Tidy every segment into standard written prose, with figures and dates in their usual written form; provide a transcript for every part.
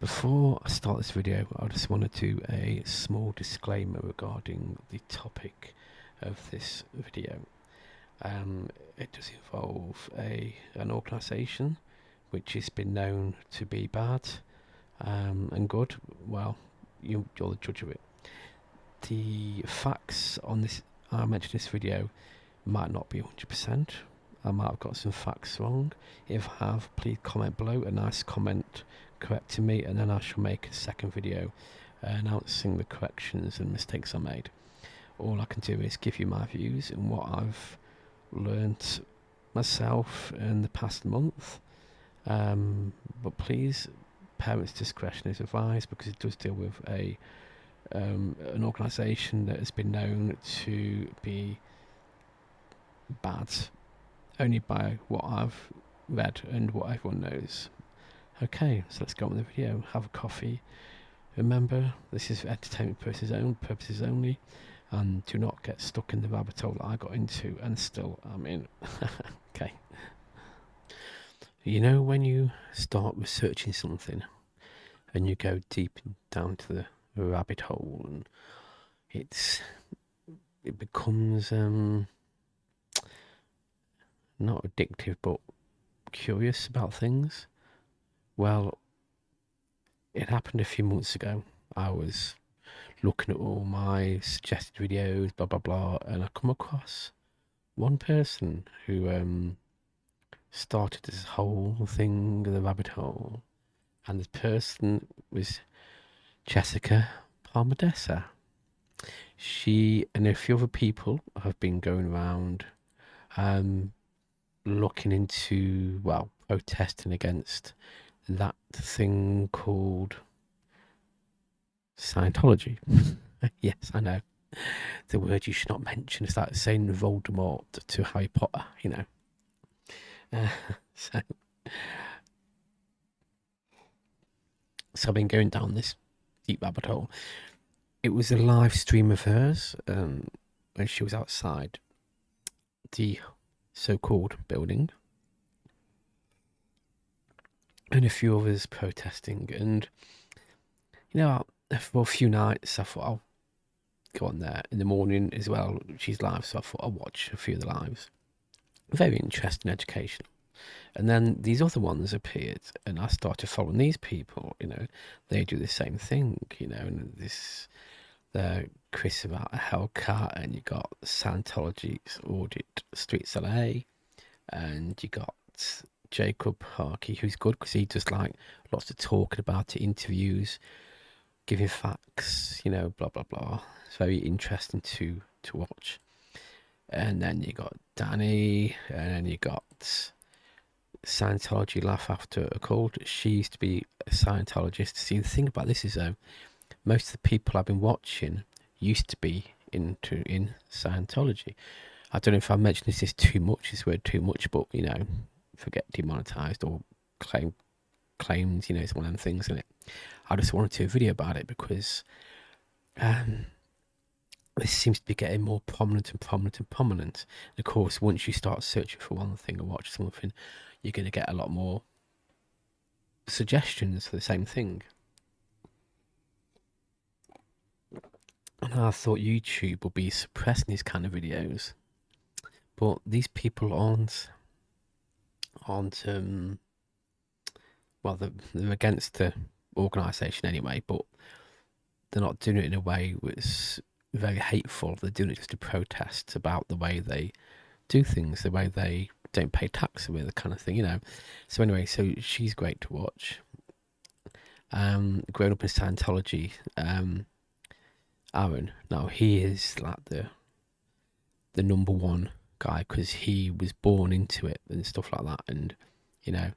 Before I start this video, I just want to do a small disclaimer regarding the topic of this video. It does involve an organisation which has been known to be bad and good. Well, you're the judge of it. The facts on this I mentioned in this video might not be 100%. I might have got some facts wrong. If I have, please comment below, a nice comment correcting me, and then I shall make a second video announcing the corrections and mistakes I made. All I can do is give you my views and what I've learnt myself in the past month. But please, parents' discretion is advised, because it does deal with an organisation that has been known to be bad, only by what I've read and what everyone knows. Okay, so let's go on with the video. Have a coffee. Remember, this is for entertainment purposes only, and do not get stuck in the rabbit hole that I got into and still I'm in. Okay. You know, when you start researching something and you go deep down to the rabbit hole, and it becomes not addictive but curious about things. Well, it happened a few months ago. I was looking at all my suggested videos, blah blah blah, and I come across one person who started this whole thing, the rabbit hole, and this person was Jessica Palmadessa. She and a few other people have been going around looking into, well, protesting against that thing called Scientology. Yes, I know. The word you should not mention. It's like saying Voldemort to Harry Potter, you know. So I've been going down this deep rabbit hole. It was a live stream of hers when she was outside the so-called building, and a few others protesting. And you know, for a few nights I thought I'll go on there in the morning as well. She's live, so I thought I'll watch a few of the lives. Very interesting, educational. And then these other ones appeared, and I started following these people. You know, they do the same thing, you know, and this the Chris about a Hellcat, and you got Scientology's Audit Streets LA, and you got Jacob Harkey, who's good because he does like lots of talking about it, interviews, giving facts, you know, blah blah blah. It's very interesting to watch. And then you got Danny, and then you got Scientology Laugh After a Cold. She used to be a Scientologist. See, the thing about this is though, most of the people I've been watching used to be in Scientology. I don't know if I mentioned this too much, but you know, forget demonetized or claimed, you know, it's one of them things, isn't it? I just wanted to do a video about it because this seems to be getting more prominent and prominent and prominent. And of course, once you start searching for one thing or watch something, you're going to get a lot more suggestions for the same thing. And I thought YouTube would be suppressing these kind of videos, but these people aren't well, they're against the organisation anyway, but they're not doing it in a way that's very hateful. They're doing it just to protest about the way they do things, the way they don't pay tax, the kind of thing, you know. So anyway, so she's great to watch. Growing up in Scientology, Aaron, now he is like the number one guy because he was born into it and stuff like that. And you know,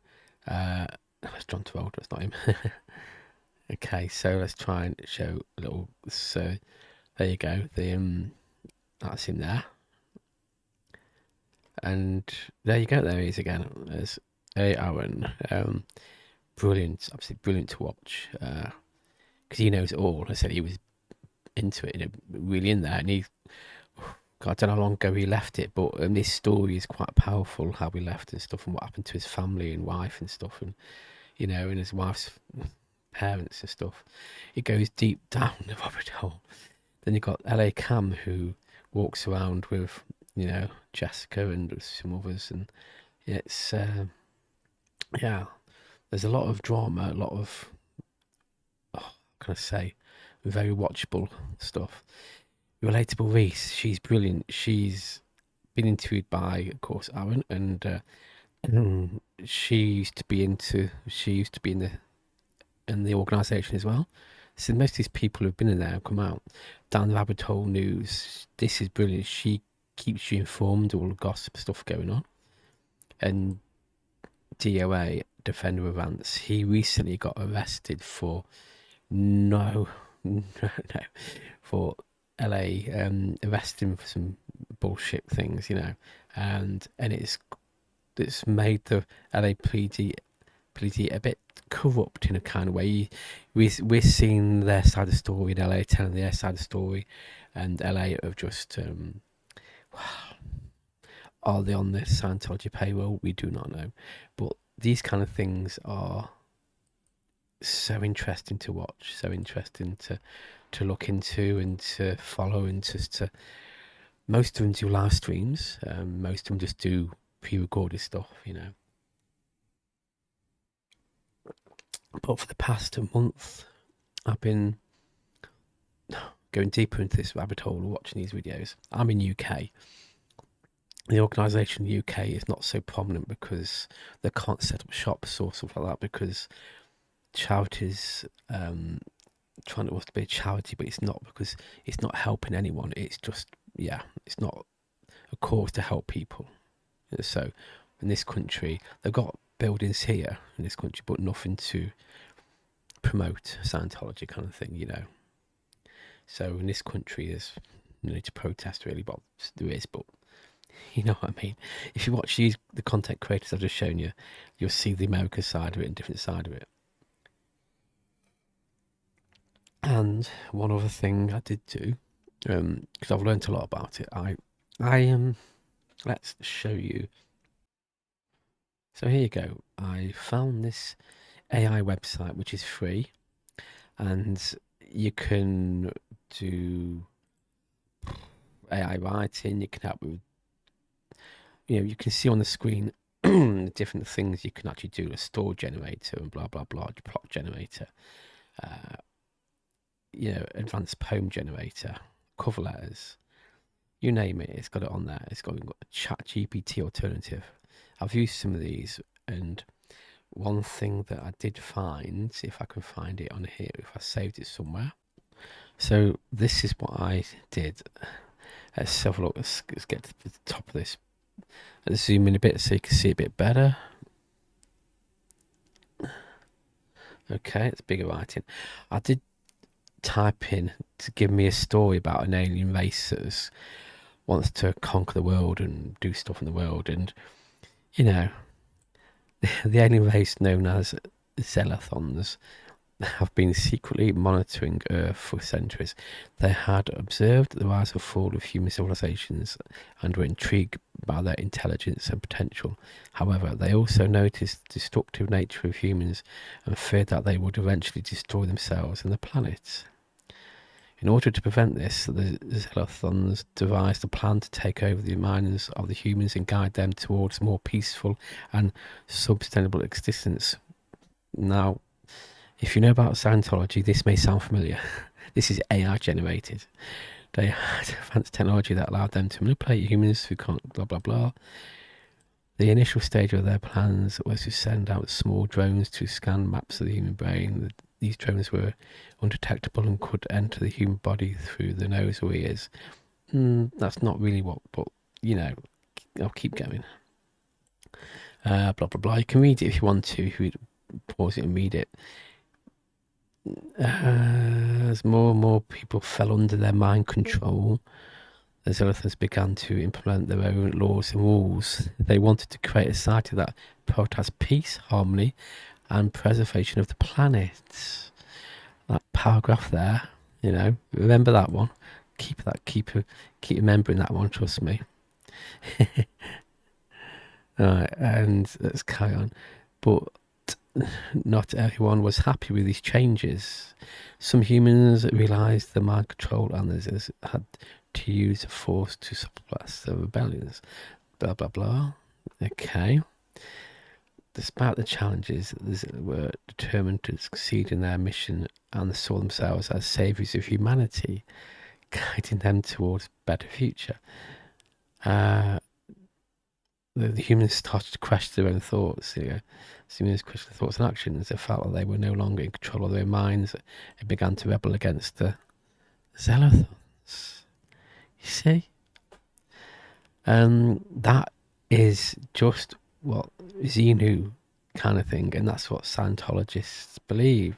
that's John Travolta, that's not him. Okay, so let's try and show a little. So there you go. That's him there, and there you go. There he is again. There's Aaron. Brilliant, absolutely brilliant to watch. Because he knows it all. I said he was into it, you know, really in there, and he. God, I don't know how long ago he left it, but this story is quite powerful, how he left and stuff, and what happened to his family and wife and stuff, and you know, and his wife's parents and stuff. It goes deep down the rabbit hole. Then you've got LA Cam, who walks around with, Jessica and some others, and it's yeah, there's a lot of drama, a lot of, can I say, very watchable stuff. Relatable Reese, she's brilliant. She's been interviewed by, of course, Aaron, and she used to be in the organisation as well. So most of these people who've been in there have come out. Down the Rabbit Hole News, this is brilliant. She keeps you informed, all the gossip stuff going on. And DOA, Defender of Vance, he recently got arrested for for LA, arresting for some bullshit things, and it's made the LAPD a bit corrupt in a kind of way. We're seeing their side of the story, in LA telling their side of the story, and LA have just are they on the Scientology payroll? We do not know, but these kind of things are so interesting to watch, so interesting to look into and to follow, and just to. Most of them do live streams. Most of them just do pre-recorded stuff, But for the past month, I've been going deeper into this rabbit hole, watching these videos. I'm in UK. The organisation in the UK is not so prominent because they can't set up shops or stuff like that, because charities trying to be a charity, but it's not, because it's not helping anyone. It's just, it's not a cause to help people. So in this country, they've got buildings here in this country, but nothing to promote Scientology kind of thing, So in this country, there's no need to protest really, but there is, but you know what I mean. If you watch the content creators I've just shown you, you'll see the American side of it and different side of it. And one other thing I did do, because I've learned a lot about it, I let's show you. So here you go. I found this AI website which is free, and you can do AI writing. You can help with, you can see on the screen the different things you can actually do. A store generator and blah blah blah, plot generator. Advanced poem generator, cover letters, you name it, it's got it on there. It's got a chat GPT alternative. I've used some of these, and one thing that I did find, if I can find it on here, if I saved it somewhere. So this is what I did. Let's have a look. Let's get to the top of this. Let's zoom in a bit so you can see a bit better. Okay, it's bigger writing. I did type in to give me a story about an alien race that wants to conquer the world and do stuff in the world, and the alien race known as Xenothons have been secretly monitoring Earth for centuries. They had observed the rise and fall of human civilizations and were intrigued by their intelligence and potential. However, they also noticed the destructive nature of humans and feared that they would eventually destroy themselves and the planet. In order to prevent this, the Xenothons devised a plan to take over the minds of the humans and guide them towards a more peaceful and sustainable existence. Now, if you know about Scientology, this may sound familiar. This is AI generated. They had advanced technology that allowed them to manipulate humans who can't blah blah blah. The initial stage of their plans was to send out small drones to scan maps of the human brain. These drones were undetectable and could enter the human body through the nose or ears. That's not really what, but I'll keep going. Blah blah blah. You can read it if you want to. If you pause it and read it. As more and more people fell under their mind control, the Xenothons began to implement their own laws and rules. They wanted to create a society that prioritized peace, harmony, and preservation of the planet. That paragraph there, remember that one. Keep remembering that one. Trust me. All right, and let's carry on. But not everyone was happy with these changes. Some humans realised the mind control, and others had to use force to suppress the rebellions. Blah blah blah. Okay. Despite the challenges, they were determined to succeed in their mission and saw themselves as saviours of humanity, guiding them towards a better future. The humans started to question their own thoughts. Humans questioned their thoughts and actions. They felt that they were no longer in control of their minds. It began to rebel against the Zealoths. You see? That is just what Xenu kind of thing, and that's what Scientologists believe.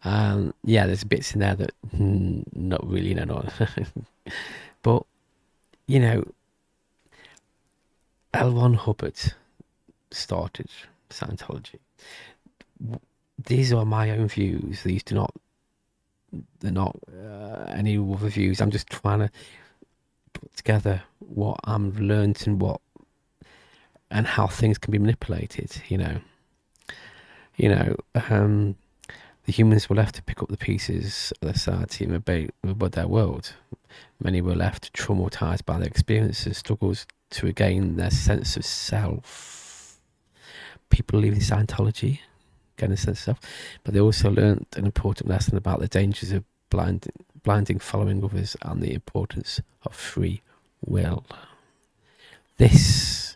Yeah, there's bits in there that not really, no. But, L. Ron Hubbard started Scientology. These are my own views. They're not any other views. I'm just trying to put together what I've learned and how things can be manipulated, the humans were left to pick up the pieces of the society and rebuild their world. Many were left traumatized by their experiences, struggles to regain their sense of self. People leaving Scientology, getting a sense of self, but they also learned an important lesson about the dangers of blinding following others and the importance of free will. This,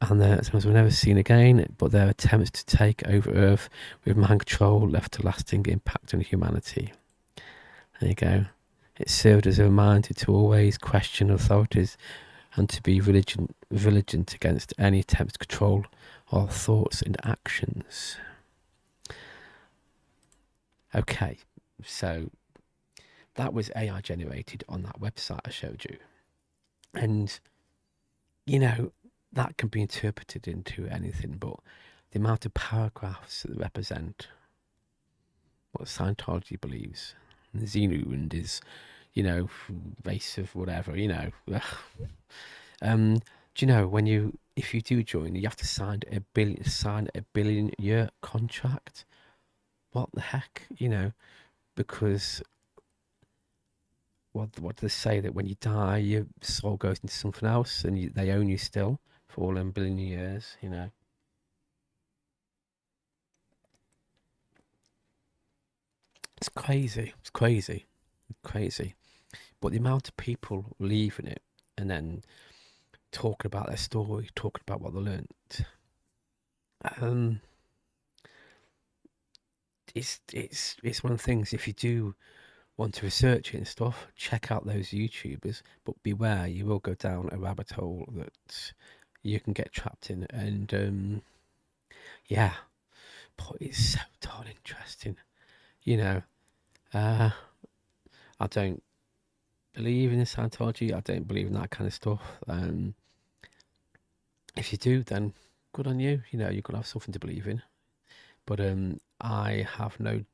and their attempts were never seen again, but their attempts to take over Earth with mind control left a lasting impact on humanity. There you go. It served as a reminder to always question authorities and to be vigilant against any attempts to control our thoughts and actions. Okay, so that was AI generated on that website I showed you. And, that can be interpreted into anything, but the amount of paragraphs that represent what Scientology believes, Xenu and his, race of whatever, do you know if you do join, you have to sign a billion-year contract? What the heck, because what do they say, that when you die, your soul goes into something else, and they own you still for all them billion years, It's crazy. It's crazy. Crazy. But the amount of people leaving it and then talking about their story, talking about what they learnt, it's one of the things. If you do want to research it and stuff, check out those YouTubers, but beware, you will go down a rabbit hole that you can get trapped in. And yeah, but it's so darn interesting. I don't believe in Scientology. I don't believe in that kind of stuff. If you do, then good on you. You've got to have something to believe in. But I have no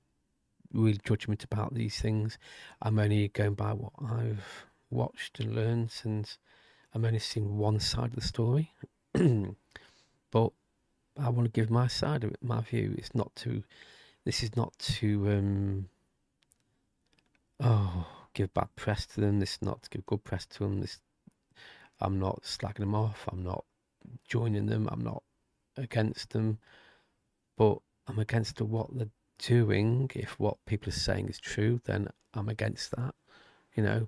real judgment about these things. I'm only going by what I've watched and learned, and I'm only seeing one side of the story. But I want to give my side of it, my view. This is not to give bad press to them. This is not to give good press to them. I'm not slagging them off. I'm not joining them. I'm not against them. But I'm against what they're doing. If what people are saying is true, then I'm against that.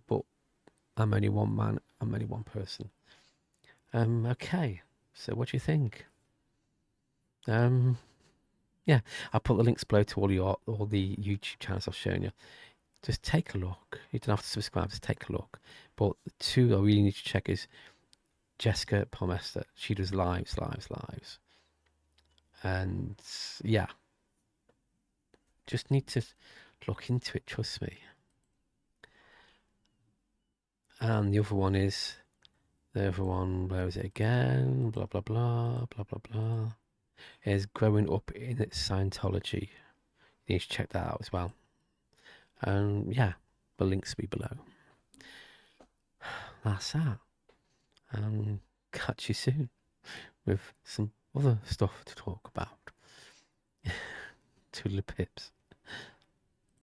But I'm only one man. I'm only one person. Okay. So what do you think? Yeah, I'll put the links below to all the YouTube channels I've shown you. Just take a look. You don't have to subscribe, just take a look. But the two I really need to check is Jessica Pomester. She does lives. And yeah, just need to look into it, trust me. And the other one, where is it again? Blah, blah, blah, blah, blah, blah. Is Growing Up in Scientology. You need to check that out as well. And yeah, the links will be below. That's that. Catch you soon with some other stuff to talk about. Toodly pips.